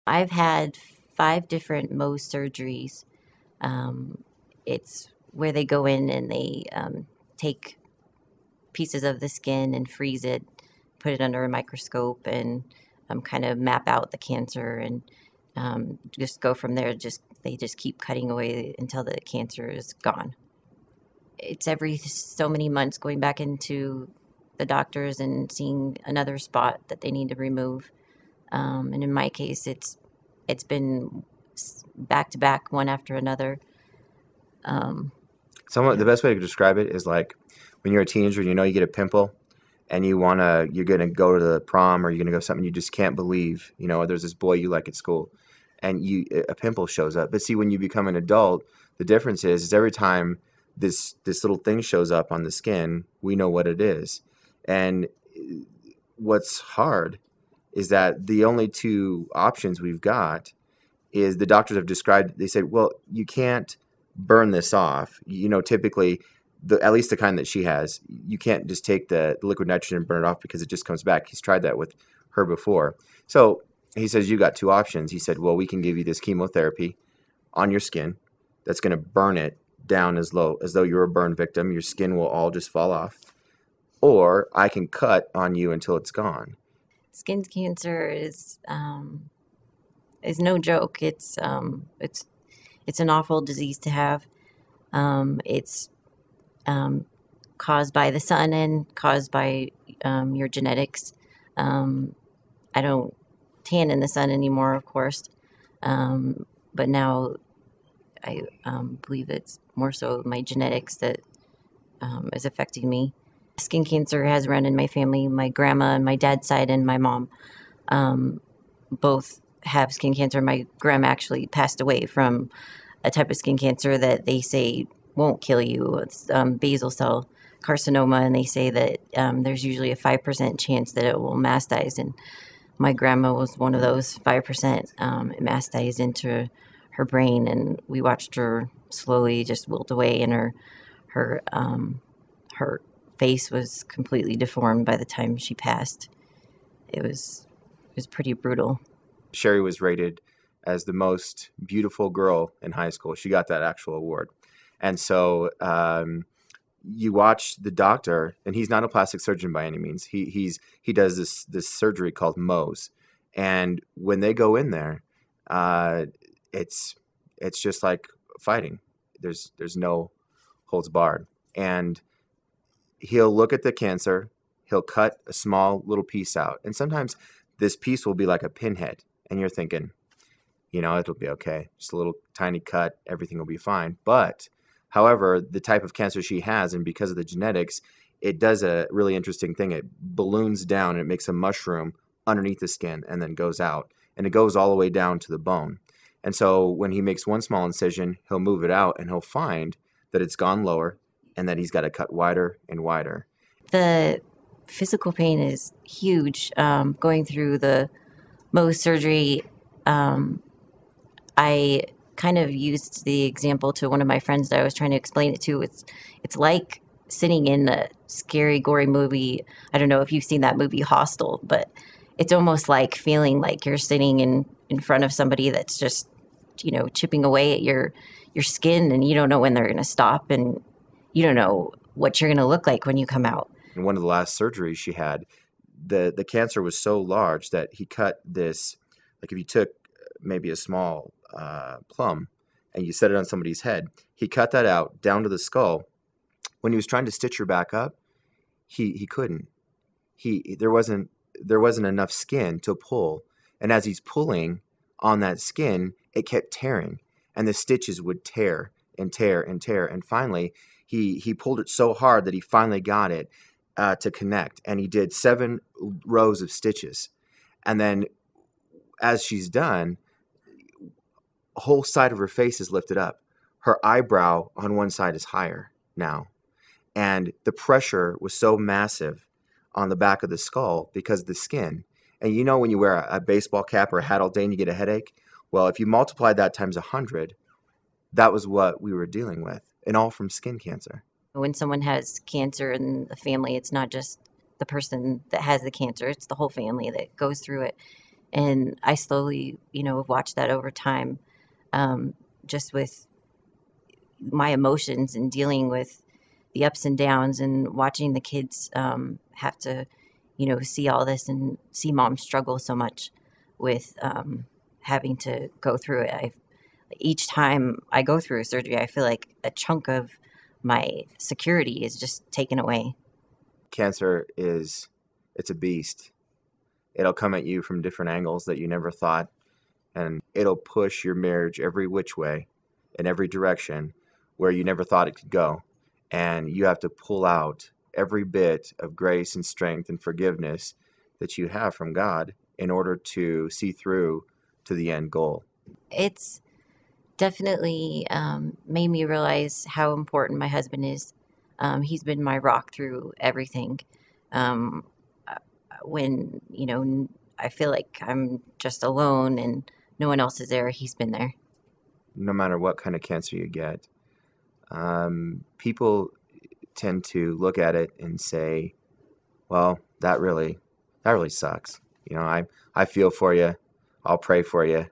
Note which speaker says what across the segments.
Speaker 1: I've had 5 different Mohs surgeries. It's where they go in and they take pieces of the skin and freeze it, put it under a microscope, and kind of map out the cancer and just go from there. They just keep cutting away until the cancer is gone. It's every so many months going back into the doctors and seeing another spot that they need to remove. And in my case, it's been back to back, one after another.
Speaker 2: The best way to describe it is like when you're a teenager and you know you get a pimple and you're gonna go to the prom or you're gonna go to something you just can't believe. There's this boy you like at school, and a pimple shows up. But see, when you become an adult, the difference is every time this little thing shows up on the skin, we know what it is. And what's hard is that the only two options we've got is the doctors have described. They said, well, you can't burn this off. Typically, at least the kind that she has, you can't just take the liquid nitrogen and burn it off because it just comes back. He's tried that with her before. So he says, you got two options. He said, well, we can give you this chemotherapy on your skin that's going to burn it down as low as though you're a burn victim. Your skin will all just fall off. Or I can cut on you until it's gone.
Speaker 1: Skin cancer is no joke. It's an awful disease to have. It's caused by the sun and caused by your genetics. I don't tan in the sun anymore, of course, but now I believe it's more so my genetics that is affecting me. Skin cancer has run in my family. My grandma and my dad's side and my mom both have skin cancer. My grandma actually passed away from a type of skin cancer that they say won't kill you. It's basal cell carcinoma, and they say that there's usually a 5% chance that it will masticize. And my grandma was one of those 5%. It masticized into her brain, and we watched her slowly just wilt away, and her face was completely deformed by the time she passed. It was pretty brutal.
Speaker 2: Cherri was rated as the most beautiful girl in high school. She got that actual award. And so you watch the doctor, and he's not a plastic surgeon by any means. He does this surgery called Mohs. And when they go in there, it's just like fighting. There's no holds barred. And he'll look at the cancer, he'll cut a small little piece out. And sometimes this piece will be like a pinhead. And you're thinking, it'll be okay. Just a little tiny cut, everything will be fine. But, however, the type of cancer she has, and because of the genetics, it does a really interesting thing. It balloons down and it makes a mushroom underneath the skin and then goes out. And it goes all the way down to the bone. And so when he makes one small incision, he'll move it out and he'll find that it's gone lower and that he's got to cut wider and wider.
Speaker 1: The physical pain is huge. Going through the Mohs surgery, I kind of used the example to one of my friends that I was trying to explain it to. It's like sitting in a scary, gory movie. I don't know if you've seen that movie Hostel, but it's almost like feeling like you're sitting in front of somebody that's just, chipping away at your skin, and you don't know when they're going to stop, and you don't know what you're going to look like when you come out.
Speaker 2: In one of the last surgeries she had, the cancer was so large that he cut this, like if you took maybe a small plum and you set it on somebody's head, he cut that out down to the skull. When he was trying to stitch her back up, he couldn't. There wasn't enough skin to pull, and as he's pulling on that skin, it kept tearing, and the stitches would tear and tear and tear, and finally he pulled it so hard that he finally got it to connect, and he did 7 rows of stitches. And then as she's done, a whole side of her face is lifted up. Her eyebrow on one side is higher now. And the pressure was so massive on the back of the skull because of the skin. And when you wear a baseball cap or a hat all day and you get a headache? Well, if you multiply that times 100, that was what we were dealing with, and all from skin cancer.
Speaker 1: When someone has cancer in the family, it's not just the person that has the cancer, it's the whole family that goes through it. And I slowly, have watched that over time, just with my emotions and dealing with the ups and downs and watching the kids have to, see all this and see mom struggle so much with having to go through it. Each time I go through a surgery, I feel like a chunk of my security is just taken away.
Speaker 2: Cancer it's a beast. It'll come at you from different angles that you never thought, and it'll push your marriage every which way, in every direction where you never thought it could go. And you have to pull out every bit of grace and strength and forgiveness that you have from God in order to see through to the end goal.
Speaker 1: It's definitely made me realize how important my husband is. He's been my rock through everything. Um, when, I feel like I'm just alone and no one else is there, he's been there.
Speaker 2: No matter what kind of cancer you get, people tend to look at it and say, well, that really sucks. I feel for you. I'll pray for you.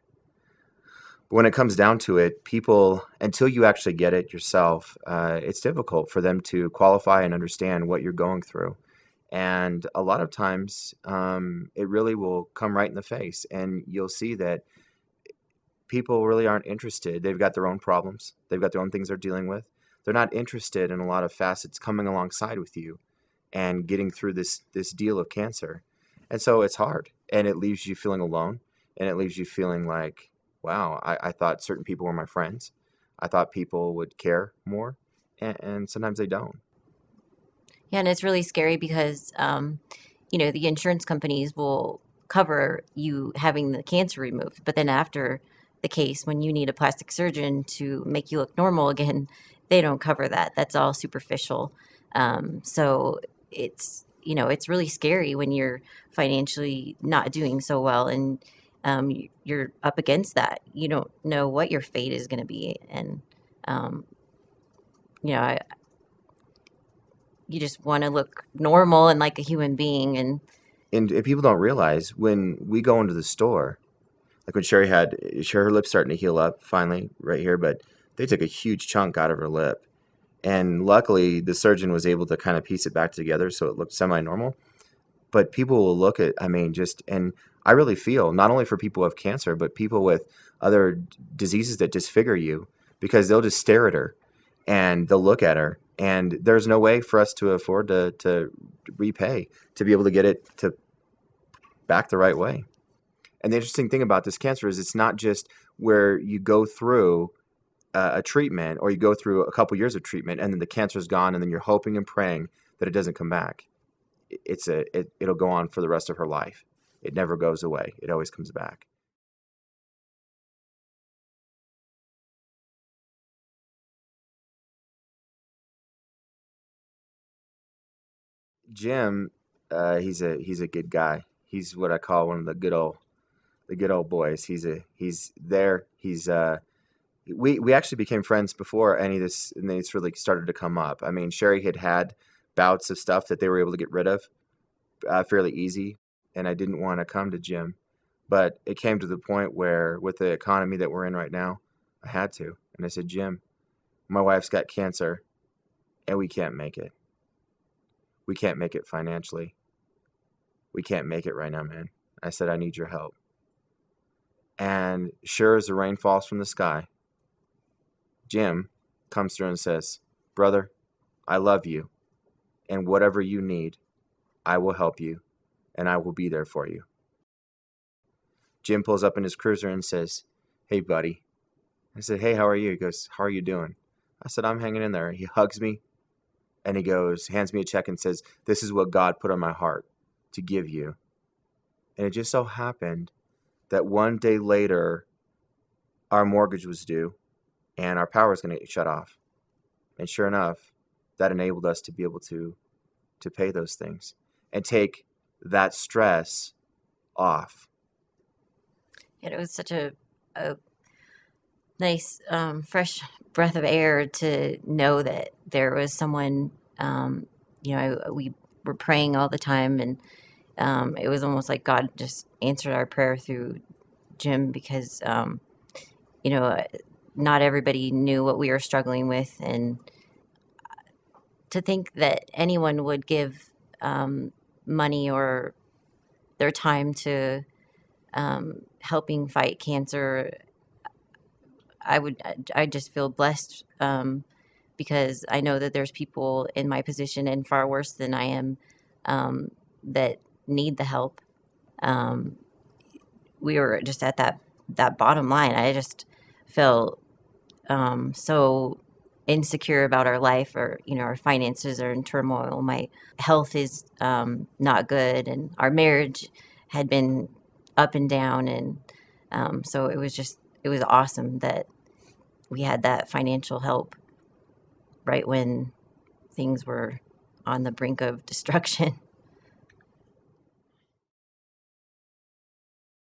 Speaker 2: But when it comes down to it, people, until you actually get it yourself, it's difficult for them to qualify and understand what you're going through. And a lot of times, it really will come right in the face, and you'll see that people really aren't interested. They've got their own problems. They've got their own things they're dealing with. They're not interested in a lot of facets coming alongside with you and getting through this deal of cancer. And so it's hard, and it leaves you feeling alone, and it leaves you feeling like, wow, I thought certain people were my friends. I thought people would care more, and sometimes they don't.
Speaker 1: Yeah, and it's really scary because, the insurance companies will cover you having the cancer removed, but then after the case, when you need a plastic surgeon to make you look normal again, they don't cover that. That's all superficial. So it's really scary when you're financially not doing so well and you're up against that. You don't know what your fate is going to be, and um, I, you just want to look normal and like a human being. And
Speaker 2: And people don't realize when we go into the store, like when her lip's starting to heal up finally right here, but they took a huge chunk out of her lip. And luckily, the surgeon was able to kind of piece it back together so it looked semi-normal. But people will look at, I mean, and I really feel not only for people with cancer, but people with other diseases that disfigure you, because they'll just stare at her and they'll look at her. And there's no way for us to afford to repay, to be able to get it to back the right way. And the interesting thing about this cancer is it's not just where you go through a treatment or you go through a couple years of treatment and then the cancer's gone and then you're hoping and praying that it doesn't come back. It'll go on for the rest of her life. It never goes away. It always comes back. Jim, he's a good guy. He's what I call one of the good old boys. He's there. We actually became friends before any of this, and it's really started to come up. I mean, Cherri had bouts of stuff that they were able to get rid of fairly easy, and I didn't want to come to Jim, but it came to the point where, with the economy that we're in right now, I had to, and I said, Jim, my wife's got cancer, and we can't make it. We can't make it financially. We can't make it right now, man. I said, I need your help. And sure as the rain falls from the sky, Jim comes through and says, brother, I love you, and whatever you need, I will help you, and I will be there for you. Jim pulls up in his cruiser and says, hey, buddy. I said, hey, how are you? He goes, how are you doing? I said, I'm hanging in there. He hugs me, and he goes, hands me a check and says, this is what God put on my heart to give you. And it just so happened that one day later, our mortgage was due, and our power was going to get shut off. And sure enough, that enabled us to be able to pay those things and take that stress off.
Speaker 1: it was such a nice, fresh breath of air to know that there was someone, we were praying all the time, and It was almost like God just answered our prayer through Jim, because you know, not everybody knew what we were struggling with, and to think that anyone would give money or their time to helping fight cancer, I just feel blessed, because I know that there's people in my position and far worse than I am, that need the help. Um, we were just at that bottom line. I just felt so insecure about our life, or our finances are in turmoil. My health is not good, and our marriage had been up and down, and so it was awesome that we had that financial help right when things were on the brink of destruction.